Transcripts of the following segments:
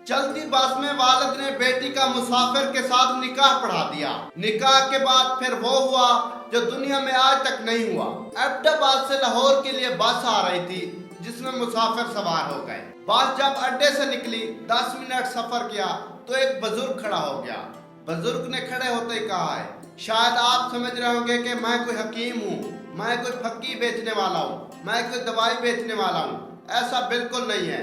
चलती बस में वालिद ने बेटी का मुसाफिर के साथ निकाह पढ़ा दिया। निकाह के बाद फिर वो हुआ जो दुनिया में आज तक नहीं हुआ। अहमदाबाद से लाहौर के लिए बस आ रही थी जिसमें मुसाफिर सवार हो गए। बस जब अड्डे से निकली 10 मिनट सफर किया तो एक बुजुर्ग खड़ा हो गया। बुजुर्ग ने खड़े होते ही कहा है, शायद आप समझ रहे होंगे कि मैं कोई हकीम हूँ, मैं कोई फक्की बेचने वाला हूँ, मैं कोई दवाई बेचने वाला हूँ। ऐसा बिल्कुल नहीं है।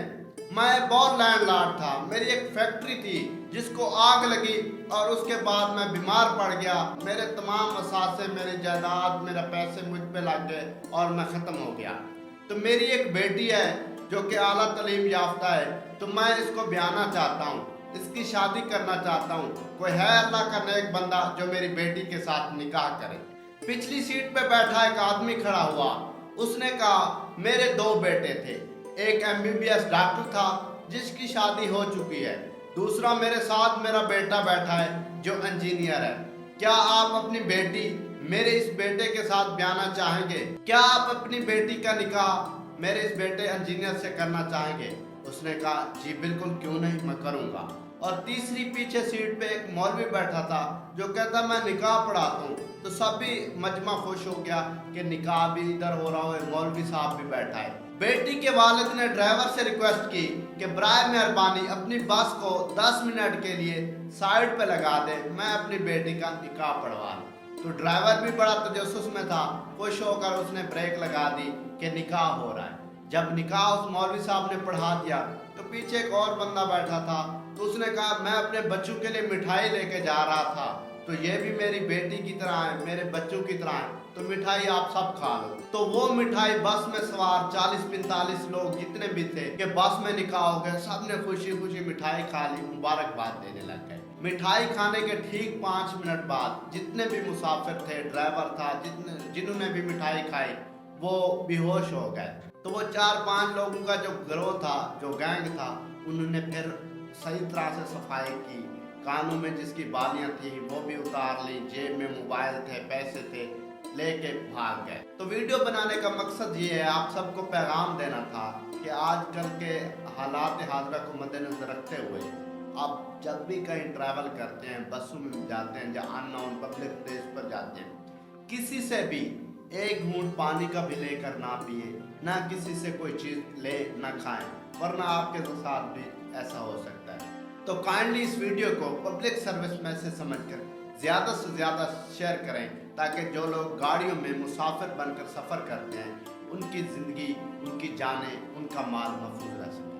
मैं बहुत लैंडलॉर्ड था। मेरी एक फैक्ट्री थी जिसको आग लगी और उसके बाद मैं बीमार पड़ गया। मेरे तमाम असासे, मेरी जायदाद, मेरा पैसे मुझ पे लग गए और मैं ख़त्म हो गया। तो मेरी एक बेटी है जो कि आला तालीम याफ्ता है, तो मैं इसको ब्याहना चाहता हूँ, इसकी शादी करना चाहता हूँ। कोई है अल्लाह का नेक बंदा जो मेरी बेटी के साथ निकाह करे। पिछली सीट पे बैठा एक आदमी खड़ा हुआ। उसने कहा, मेरे 2 बेटे थे। एक MBBS डॉक्टर था जिसकी शादी हो चुकी है। दूसरा मेरे साथ मेरा बेटा बैठा है जो इंजीनियर है। क्या आप अपनी बेटी मेरे इस बेटे के साथ ब्याहना चाहेंगे? क्या आप अपनी बेटी का निकाह मेरे इस बेटे इंजीनियर से करना चाहेंगे? उसने कहा, जी बिल्कुल, क्यों नहीं, मैं करूँगा। और तीसरी पीछे सीट पे एक मौलवी बैठा था जो कहता, मैं निकाह पढ़ाता हूँ। तो सभी मजमा खुश हो गया कि निकाह भी इधर हो रहा है, मौलवी साहब भी बैठा है। बेटी के वालिद ने ड्राइवर से रिक्वेस्ट की कि बराए मेहरबानी अपनी बस को 10 मिनट के लिए साइड पे लगा दे, मैं अपनी बेटी का निकाह पढ़वा लूं। तो ड्राइवर भी बड़ा तजस्सुस में था। खुश होकर उसने ब्रेक लगा दी कि निकाह हो रहा है। जब निकाह उस मौलवी साहब ने पढ़ा दिया तो पीछे एक और बंदा बैठा था। तो उसने कहा, मैं अपने बच्चों के लिए मिठाई लेके जा रहा था, तो ये भी मेरी बेटी की तरह है, मेरे बच्चों की तरह है, तो मिठाई आप सब खा लो। तो वो मिठाई बस में सवार 40-45 लोग जितने भी थे कि बस में निकाह हो गए, सब ने खुशी खुशी मिठाई खा ली, मुबारकबाद देने लग गए। मिठाई खाने के ठीक 5 मिनट बाद जितने भी मुसाफिर थे, ड्राइवर था, जिन्होंने भी मिठाई खाई, वो बेहोश हो गए। तो वो 4-5 लोगों का जो गिरोह था, जो गैंग था, उन्होंने फिर सही तरह से सफाई की। कानों में जिसकी बालियां थी वो भी उतार ली, जेब में मोबाइल थे, पैसे थे, लेके भाग गए। तो वीडियो बनाने का मकसद ये है, आप सबको पैगाम देना था कि आजकल के हालात हाजरा को मद्देनजर रखते हुए आप जब भी कहीं ट्रैवल करते हैं, बसों में जाते हैं, या अननोन पब्लिक प्लेस पर जाते हैं, किसी से भी एक घूंट पानी का भी लेकर ना पिए, ना किसी से कोई चीज़ ले ना खाएं, वरना आपके साथ भी ऐसा हो सकता है। तो काइंडली इस वीडियो को पब्लिक सर्विस मैसेज समझकर ज़्यादा से ज़्यादा शेयर करें, ताकि जो लोग गाड़ियों में मुसाफिर बनकर सफ़र करते हैं, उनकी ज़िंदगी, उनकी जानें, उनका माल महफूज रह सके।